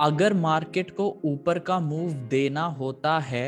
अगर मार्केट को ऊपर का मूव देना होता है।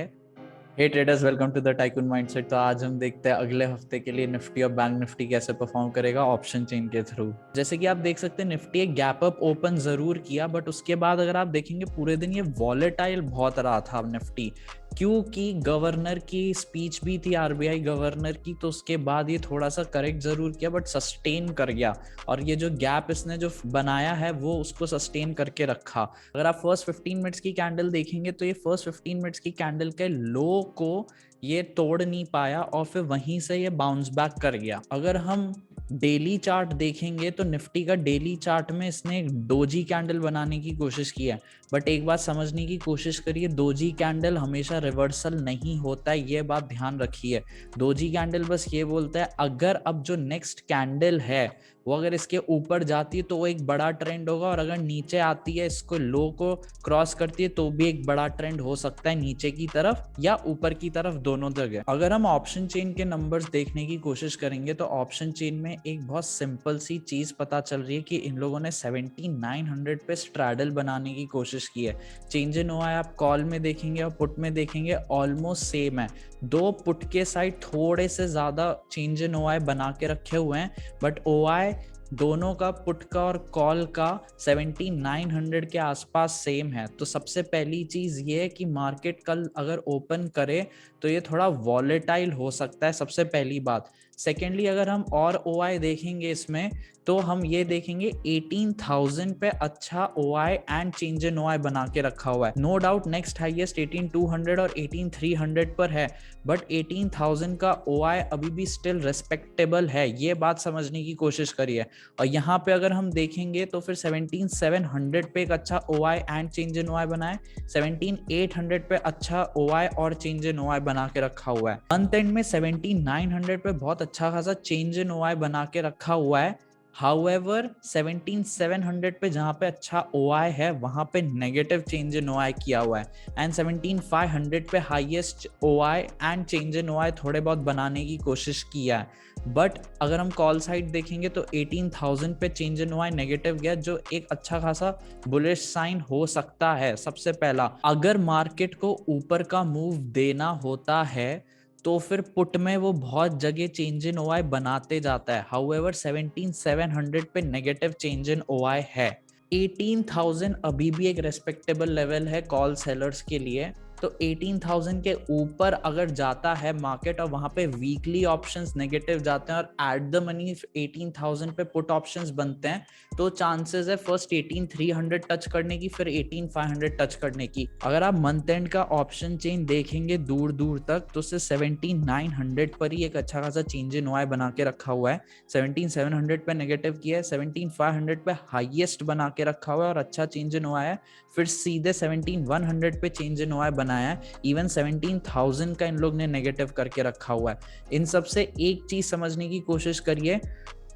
Hey traders, welcome to the tycoon mindset. तो आज हम देखते हैं अगले हफ्ते के लिए निफ्टी और बैंक निफ्टी कैसे परफॉर्म करेगा ऑप्शन चेन के थ्रू। जैसे कि आप देख सकते हैं निफ्टी एक गैप अप ओपन जरूर किया, बट उसके बाद अगर आप देखेंगे पूरे दिन ये वॉलेटाइल बहुत रहा था निफ्टी, क्योंकि गवर्नर की स्पीच भी थी, आरबीआई गवर्नर की। तो उसके बाद ये थोड़ा सा करेक्ट जरूर किया बट सस्टेन कर गया, और ये जो गैप इसने जो बनाया है वो उसको सस्टेन करके रखा। अगर आप फर्स्ट 15 मिनट्स की कैंडल देखेंगे तो ये फर्स्ट 15 मिनट्स की कैंडल के लो को ये तोड़ नहीं पाया और फिर वहीं से ये बाउंस बैक कर गया। अगर हम डेली चार्ट देखेंगे तो निफ्टी का डेली चार्ट में इसने एक डोजी कैंडल बनाने की कोशिश की है, बट एक बात समझने की कोशिश करिए, डोजी कैंडल हमेशा रिवर्सल नहीं होता है, ये बात ध्यान रखिए। डोजी कैंडल बस ये बोलता है अगर अब जो नेक्स्ट कैंडल है वो अगर इसके ऊपर जाती है तो वो एक बड़ा ट्रेंड होगा, और अगर नीचे आती है इसको लो को क्रॉस करती है तो भी एक बड़ा ट्रेंड हो सकता है नीचे की तरफ या ऊपर की तरफ, दोनों जगह। अगर हम ऑप्शन चेन के नंबर्स देखने की कोशिश करेंगे तो ऑप्शन चेन में एक बहुत सिंपल सी चीज पता चल रही है कि इन लोगों ने 7900 पे स्ट्रैडल बनाने की कोशिश की है। चेंज इन ओआई आप कॉल में देखेंगे और पुट में देखेंगे ऑलमोस्ट सेम है। दो पुट के साइड थोड़े से ज्यादा चेंज इन ओआई बना के रखे हुए हैं, बट ओआई दोनों का, पुट का और कॉल का, 7900 के आसपास सेम है। तो सबसे पहली चीज ये है कि मार्केट कल अगर ओपन करे तो ये थोड़ा वॉलेटाइल हो सकता है, सबसे पहली बात। सेकेंडली अगर हम और ओआई देखेंगे इसमें तो हम ये देखेंगे 18,000 पे अच्छा OI and change in OI बना के रखा हुआ है। नो डाउट नेक्स्ट हाईएस्ट 18,200 और 18,300 पर है, बट 18,000 का ओआई अभी भी स्टिल रेस्पेक्टेबल है, ये बात समझने की कोशिश करिए। और यहाँ पे अगर हम देखेंगे तो फिर 17,700 पे एक अच्छा OI and change in OI बना है, 17,800 पे अच्छा ओआई और चेंज इन ओआई बना के रखा हुआ है। मंथ एंड में 17,900 पे बहुत अच्छा खासा चेंज इन ओआई बना के रखा हुआ है। However 17,700 पे जहाँ पे अच्छा OI है वहाँ पे नेगेटिव चेंज इन OI किया हुआ है, एंड 17,500 पे highest OI and change in OI थोड़े बहुत बनाने की कोशिश किया है। बट अगर हम कॉल साइड देखेंगे तो 18,000 पे चेंज इन OI नेगेटिव गया, जो एक अच्छा खासा बुलिश साइन हो सकता है। सबसे पहला, अगर मार्केट को ऊपर का मूव देना होता है तो फिर पुट में वो बहुत जगह चेंज इन ओआई बनाते जाता है। हाउएवर 17,700 पे नेगेटिव चेंज इन ओआई है। 18,000 अभी भी एक रेस्पेक्टेबल लेवल है कॉल सेलर्स के लिए। तो 18,000 के ऊपर अगर जाता है मार्केट और वहां पे वीकली ऑप्शंस नेगेटिव जाते हैं और एट द मनी 18,000 पे पुट ऑप्शंस बनते हैं, तो चांसेस है फर्स्ट 18,300 टच करने की, फिर 18,500 टच करने की। अगर आप मंथ एंड का ऑप्शन चेन देखेंगे दूर दूर तक तो उससे 17,900 पर ही एक अच्छा खासा चेंज इन ओआई बना के रखा हुआ है। 17,700 पे नेगेटिव किया है, 17,500 पे हाईएस्ट बना के रखा हुआ है और अच्छा चेंज इन ओआई है। फिर सीधे 17,100 पे चेंज इन ओआई बनाया है। इवन 17,000 का इन लोग ने नेगेटिव करके रखा हुआ है। इन सब से एक चीज समझने की कोशिश करिए,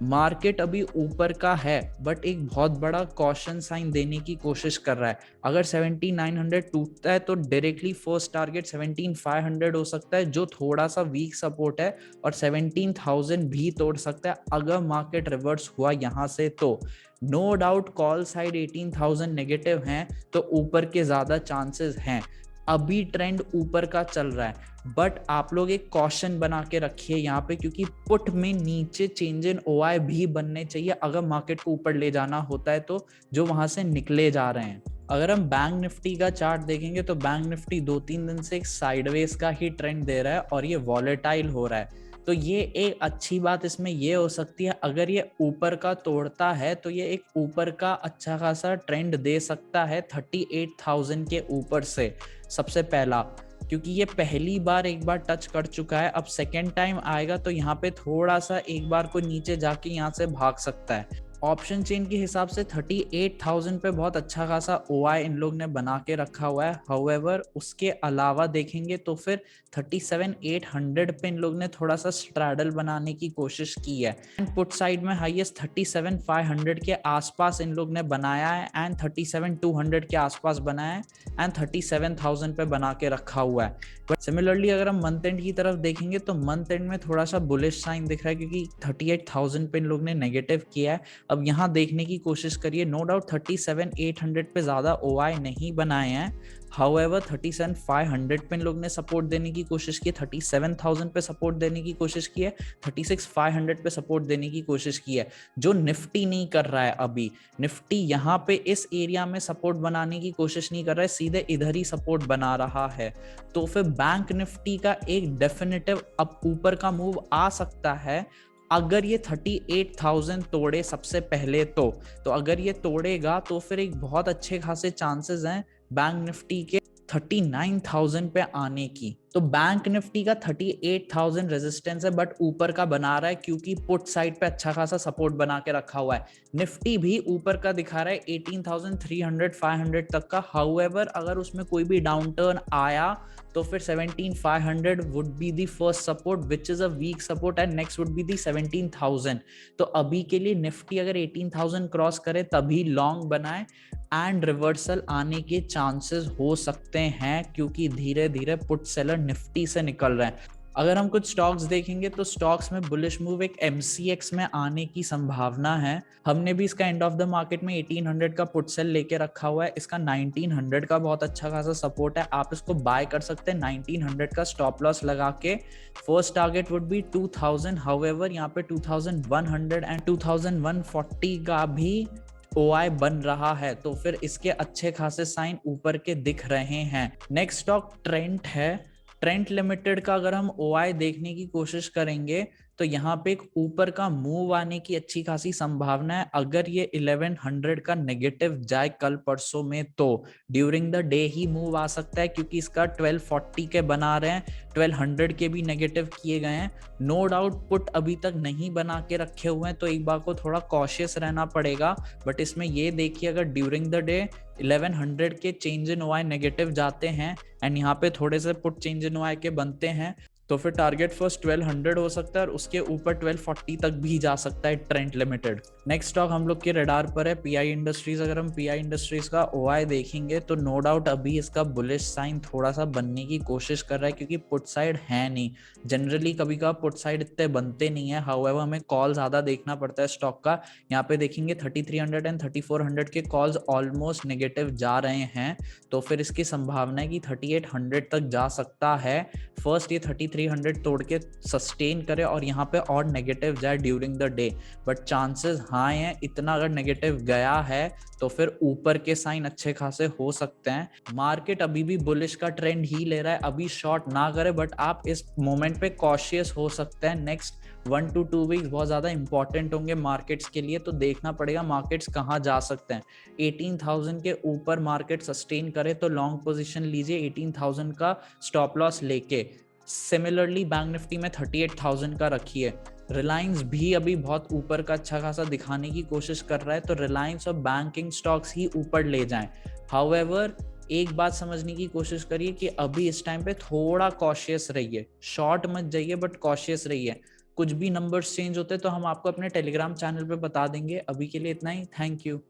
मार्केट अभी ऊपर का है बट एक बहुत बड़ा कॉशन साइन देने की कोशिश कर रहा है। अगर 17,900 टूटता है तो डायरेक्टली फर्स्ट टारगेट 17,500 हो सकता है, जो थोड़ा सा वीक सपोर्ट है, और 17,000 भी तोड़ सकता है अगर मार्केट रिवर्स हुआ यहाँ से। तो no doubt call side 18,000 negative हैं तो ऊपर के ज्यादा चांसेस हैं। अभी ट्रेंड ऊपर का चल रहा है, बट आप लोग एक कॉशन बना के रखिए यहाँ पे, क्योंकि पुट में नीचे चेंज इन ओआई भी बनने चाहिए अगर मार्केट को ऊपर ले जाना होता है, तो जो वहां से निकले जा रहे हैं। अगर हम बैंक निफ्टी का चार्ट देखेंगे तो बैंक निफ्टी 2-3 दिन से एक साइडवेज का ही ट्रेंड दे रहा है और ये वॉलेटाइल हो रहा है। तो ये एक अच्छी बात इसमें ये हो सकती है, अगर ये ऊपर का तोड़ता है तो ये एक ऊपर का अच्छा खासा ट्रेंड दे सकता है 38,000 के ऊपर से, सबसे पहला। क्योंकि ये पहली बार एक बार टच कर चुका है, अब सेकेंड टाइम आएगा तो यहाँ पे थोड़ा सा एक बार को नीचे जाके यहाँ से भाग सकता है। ऑप्शन चेन के हिसाब से 38,000 पे बहुत अच्छा खासा ओआई इन लोग ने बना के रखा हुआ है। हाउएवर उसके अलावा देखेंगे तो फिर 37,800 पे इन लोग ने थोड़ा सा स्ट्रैडल बनाने की कोशिश की है। एंड पुट साइड में हाईएस्ट 37,500 के आसपास इन लोग ने बनाया है, एंड 37,200 के आसपास बनाया है, एंड 37,000 पे बना के रखा हुआ है। बट सिमिलरली अगर हम मंथ एंड की तरफ देखेंगे तो मंथ एंड में थोड़ा सा बुलिश साइन दिख रहा है, क्योंकि 38,000 पे इन लोग ने नेगेटिव किया है। अब यहाँ देखने की कोशिश करिए, नो डाउट 37,800 पे ज्यादा OI नहीं बनाए हैं, हाउएवर 37,500 पे इन लोग ने सपोर्ट देने की कोशिश की है, 37,000 पे सपोर्ट देने की कोशिश की है, 36,500 पे सपोर्ट देने की कोशिश की है, जो निफ्टी नहीं कर रहा है। अभी निफ्टी यहाँ पे इस एरिया में सपोर्ट बनाने की कोशिश नहीं कर रहा है, सीधे इधर ही सपोर्ट बना रहा है। तो फिर बैंक निफ्टी का एक डेफिनेटिव अब ऊपर का मूव आ सकता है अगर ये 38,000 तोड़े सबसे पहले। तो अगर ये तोड़ेगा तो फिर एक बहुत अच्छे खासे चांसेस हैं बैंक निफ्टी के 39,000 पे आने की। तो बैंक निफ्टी का 38,000 रेजिस्टेंस है, बट ऊपर का बना रहा है क्योंकि पुट साइड पे अच्छा खासा सपोर्ट बना के रखा हुआ है। निफ्टी भी ऊपर का दिखा रहा है 18,300 500 तक का। हाउएवर अगर उसमें कोई भी डाउन टर्न आया तो फिर 17,500 would be the first support which is a weak support, and next would be the 17,000। तो अभी के लिए निफ्टी अगर 18,000 क्रॉस करे तभी लॉन्ग बनाए, एंड रिवर्सल आने के चांसेस हो सकते हैं क्योंकि धीरे धीरे पुट सेलर निफ्टी से निकल रहे हैं। अगर हम कुछ स्टॉक्स देखेंगे तो स्टॉक्स में बुलिश मूव एक MCX में आने की संभावना है। हमने भी इसका एंड ऑफ द मार्केट में 1800 का पुट सेल लेके रखा हुआ है, इसका 1900 का बहुत अच्छा खासा सपोर्ट है, आप इसको बाय कर सकते हैं 1900 का स्टॉप लॉस लगा के। First target would be 2000, however यहाँ पे 2100 एंड 2140 का भी OI बन रहा है, तो फिर इसके अच्छे खासे साइन ऊपर के दिख रहे हैं। नेक्स्ट स्टॉक ट्रेंट है। ट्रेंट लिमिटेड का अगर हम OI देखने की कोशिश करेंगे तो यहाँ पे एक ऊपर का मूव आने की अच्छी खासी संभावना है अगर ये 1100 का नेगेटिव जाए कल परसों में, तो ड्यूरिंग द डे ही मूव आ सकता है क्योंकि इसका 1240 के बना रहे हैं, 1200 के भी नेगेटिव किए गए हैं। नो डाउट पुट अभी तक नहीं बना के रखे हुए हैं तो एक बार को थोड़ा कॉशियस रहना पड़ेगा, बट इसमें ये देखिए अगर ड्यूरिंग द डे 1100 के चेंज इन OI नेगेटिव जाते हैं एंड यहाँ पे थोड़े से पुट चेंज इन OI के बनते हैं तो फिर टारगेट फर्स्ट 1200 हो सकता है और उसके ऊपर 1240 तक भी जा सकता है ट्रेंट लिमिटेड। नेक्स्ट स्टॉक हम लोग के रडार पर है PI इंडस्ट्रीज। अगर हम PI इंडस्ट्रीज का OI देखेंगे तो नो डाउट अभी इसका बुलिश साइन थोड़ा सा बनने की कोशिश कर रहा है क्योंकि पुट साइड है नहीं, जनरली कभी कभार पुट साइड इतने बनते नहीं है। हाउएवर हमें कॉल ज्यादा देखना पड़ता है स्टॉक का। यहाँ पे देखेंगे 3300 एंड 3400 के कॉल्स ऑलमोस्ट नेगेटिव जा रहे हैं, तो फिर इसकी संभावना है कि 3800 तक जा सकता है। फर्स्ट ये 3300 तोड़ के सस्टेन करे और यहाँ पे और नेगेटिव जाए during the day, but chances high हैं। इतना अगर नेगेटिव गया है तो फिर ऊपर के साइन अच्छे खासे हो सकते हैं। मार्केट अभी भी बुलिश का ट्रेंड ही ले रहा है, अभी शॉर्ट ना करे, बट आप इस मोमेंट पे कॉशियस हो सकते हैं। नेक्स्ट 1 to 2 वीक्स बहुत ज्यादा इंपॉर्टेंट होंगे मार्केट्स के लिए, तो देखना पड़ेगा मार्केट्स कहाँ जा सकते हैं। 18,000 के ऊपर मार्केट सस्टेन करे तो लॉन्ग पोजीशन लीजिए 18,000 का स्टॉप लॉस लेके। सिमिलरली बैंक निफ्टी में 38,000 का रखिए। रिलायंस भी अभी बहुत ऊपर का अच्छा खासा दिखाने की कोशिश कर रहा है, तो रिलायंस और बैंकिंग स्टॉक्स ही ऊपर ले जाएं। हाउएवर एक बात समझने की कोशिश करिए कि अभी इस टाइम पे थोड़ा कॉशियस रहिए, शॉर्ट मत जाइए बट कॉशियस रहिए। कुछ भी नंबर्स चेंज होते हैं तो हम आपको अपने टेलीग्राम चैनल पे बता देंगे। अभी के लिए इतना ही, थैंक यू।